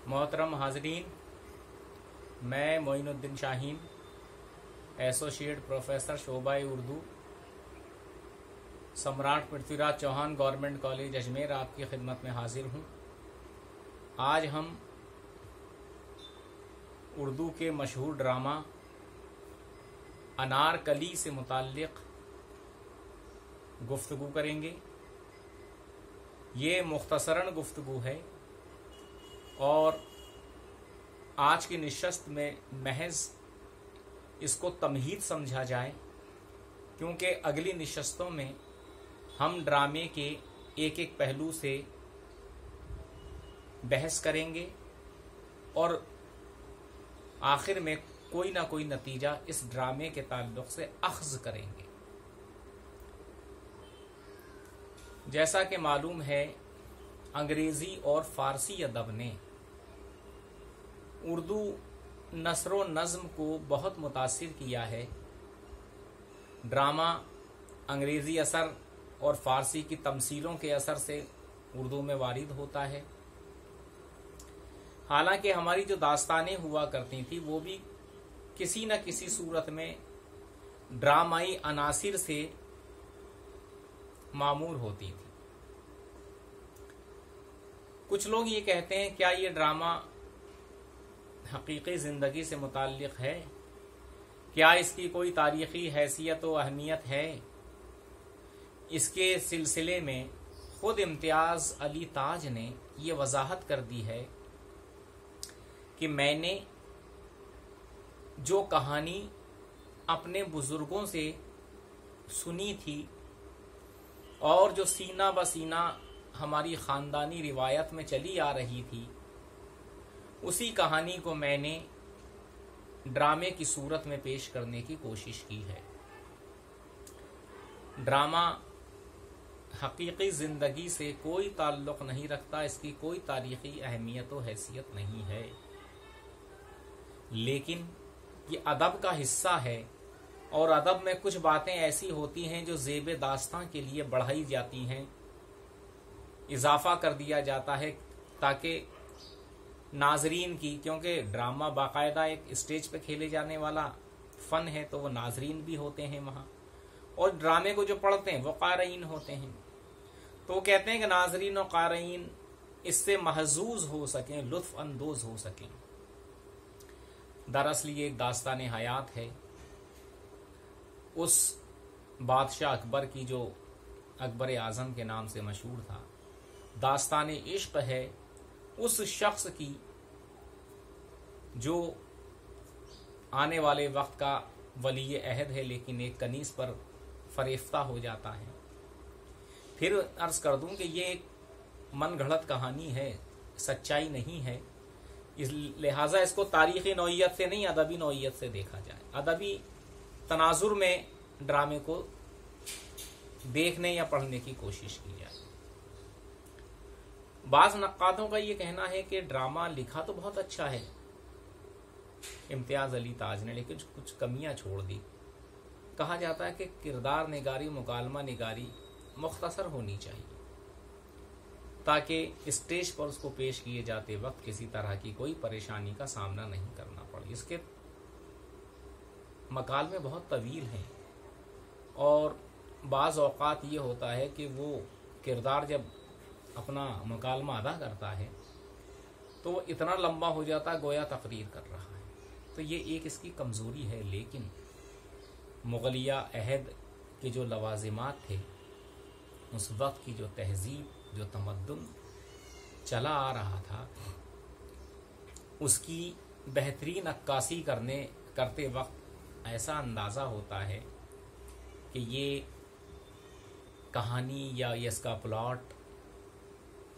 मोहतरम हाज़रीन, मैं Moinuddin Shaheen, associate professor शोबा उर्दू, सम्राट पृथ्वीराज चौहान गवर्नमेंट कॉलेज अजमेर आपकी खिदमत में हाजिर हूँ। आज हम उर्दू के मशहूर ड्रामा अनारकली से मुताल्लिक़ गुफ्तगू करेंगे। ये मुख्तसरन गुफ्तगू है और आज की नशिस्त में महज इसको तमहीद समझा जाए, क्योंकि अगली नशिस्तों में हम ड्रामे के एक एक पहलू से बहस करेंगे और आखिर में कोई ना कोई नतीजा इस ड्रामे के ताल्लुक से अख्ज़ करेंगे। जैसा कि मालूम है, अंग्रेज़ी और फ़ारसी अदब ने उर्दू नस्र व नज़्म को बहुत मुतासिर किया है। ड्रामा अंग्रेज़ी असर और फ़ारसी की तमसीलों के असर से उर्दू में वारिद होता है। हालांकि हमारी जो दास्तानें हुआ करती थी वो भी किसी न किसी सूरत में ड्रामाई अनासिर से मामूर होती थी। कुछ लोग ये कहते हैं, क्या ये ड्रामा हकीकी ज़िंदगी से मुताल्लिक़ है? क्या इसकी कोई तारीख़ी हैसियत व अहमियत है? इसके सिलसिले में ख़ुद इम्तियाज़ अली ताज ने ये वजाहत कर दी है कि मैंने जो कहानी अपने बुज़ुर्गों से सुनी थी और जो सीना ब सीना हमारी ख़ानदानी रिवायत में चली आ रही थी, उसी कहानी को मैंने ड्रामे की सूरत में पेश करने की कोशिश की है। ड्रामा हकीकी ज़िंदगी से कोई ताल्लुक़ नहीं रखता, इसकी कोई तारीख़ी अहमियत व हैसियत नहीं है, लेकिन ये अदब का हिस्सा है और अदब में कुछ बातें ऐसी होती हैं जो ज़ेब दास्तां के लिए बढ़ाई जाती हैं, इजाफा कर दिया जाता है ताकि नाजरीन की, क्योंकि ड्रामा बाकायदा एक स्टेज पे खेले जाने वाला फ़न है, तो वो नाजरीन भी होते हैं वहाँ, और ड्रामे को जो पढ़ते हैं वो क़ारीन होते हैं। तो वो कहते हैं कि नाजरीन और क़ारीन इससे महजूज हो सकें, लुत्फ़ अंदोज हो सकें। दरअसल ये एक दास्तान हयात है उस बादशाह अकबर की जो अकबर आज़म के नाम से मशहूर था। दास्तान इश्क है उस शख्स की जो आने वाले वक्त का वली अहद है, लेकिन एक कनीस पर फरेफ्ता हो जाता है। फिर अर्ज़ कर दूं कि ये एक मन घड़त कहानी है, सच्चाई नहीं है, इस लिहाजा इसको तारीख़ी नौइयत से नहीं, अदबी नौइयत से देखा जाए। अदबी तनाजुर में ड्रामे को देखने या पढ़ने की कोशिश की जाए। बाज़ नक्कादों का ये कहना है कि ड्रामा लिखा तो बहुत अच्छा है इम्तियाज़ अली ताज ने, लेकिन कुछ कमियां छोड़ दी। कहा जाता है कि किरदार निगारी, मुकालमा निगारी मुख्तसर होनी चाहिए ताकि स्टेज पर उसको पेश किए जाते वक्त किसी तरह की कोई परेशानी का सामना नहीं करना पड़े। इसके मकालमे बहुत तवील हैं और बाज़ औक़ात ये होता है कि वो किरदार जब अपना मुकालमा अदा करता है तो वो इतना लंबा हो जाता है गोया तकरीर कर रहा है। तो ये एक इसकी कमज़ोरी है, लेकिन मुग़लिया अहद के जो लवाज़िमात थे, उस वक्त की जो तहज़ीब, जो तमद्दुन चला आ रहा था, उसकी बेहतरीन अक्कासी करते वक्त ऐसा अंदाज़ा होता है कि ये कहानी या इसका प्लॉट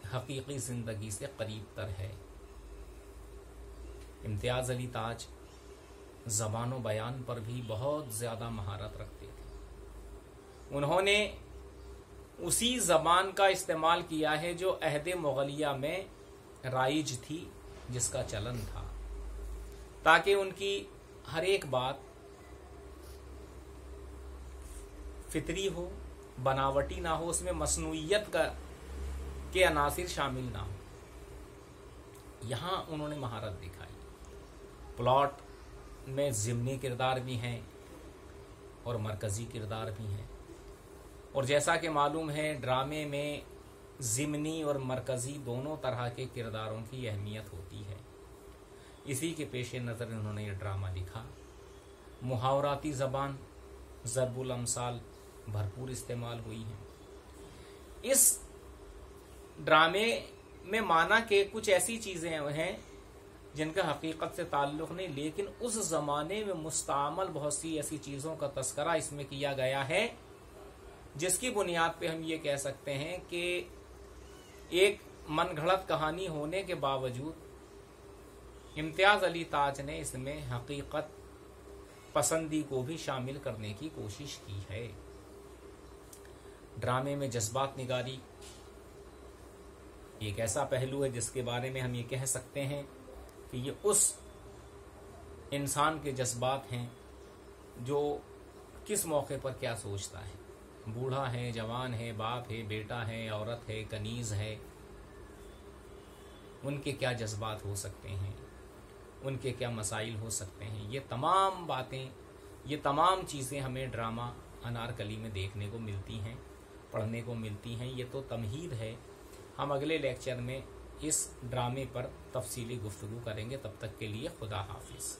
हकीकी ज़िंदगी से करीब तर है। इम्तियाज़ अली ताज ज़बान व बयान पर भी बहुत ज़्यादा महारत रखते थे। उन्होंने उसी ज़बान का इस्तेमाल किया है जो अहद मुग़लिया में राइज थी, जिसका चलन था, ताकि उनकी हर एक बात फितरी हो, बनावटी ना हो, उसमें मसनूइयत के अनासिर शामिल ना हो। यहाँ उन्होंने महारत दिखाई। प्लॉट में ज़िमनी किरदार भी हैं और मरकज़ी किरदार भी हैं, और जैसा कि मालूम है ड्रामे में ज़िमनी और मरकज़ी दोनों तरह के किरदारों की अहमियत होती है। इसी के पेश नज़र इन्होंने ये ड्रामा लिखा। मुहावराती ज़बान, ज़रबुल अमसाल भरपूर इस्तेमाल हुई है। इस ड्रामे में माना के कुछ ऐसी चीज़ें हैं जिनका हकीकत से ताल्लुक़ नहीं, लेकिन उस ज़माने में मुस्तअमल बहुत सी ऐसी चीज़ों का तस्करा इसमें किया गया है जिसकी बुनियाद पे हम ये कह सकते हैं कि एक मनगढ़ंत कहानी होने के बावजूद इम्तियाज़ अली ताज ने इसमें हकीकत पसंदी को भी शामिल करने की कोशिश की है। ड्रामे में जज्बात निगारी एक ऐसा पहलू है जिसके बारे में हम ये कह सकते हैं कि ये उस इंसान के जज्बात हैं जो किस मौके पर क्या सोचता है। बूढ़ा है, जवान है, बाप है, बेटा है, औरत है, कनीज़ है, उनके क्या जज्बात हो सकते हैं, उनके क्या मसाइल हो सकते हैं। ये तमाम बातें, ये तमाम चीज़ें हमें ड्रामा अनारकली में देखने को मिलती हैं, पढ़ने को मिलती हैं। ये तो तमहीद है। हम अगले लेक्चर में इस ड्रामे पर तफसीली गुफ्तगू करेंगे। तब तक के लिए खुदा हाफिज़।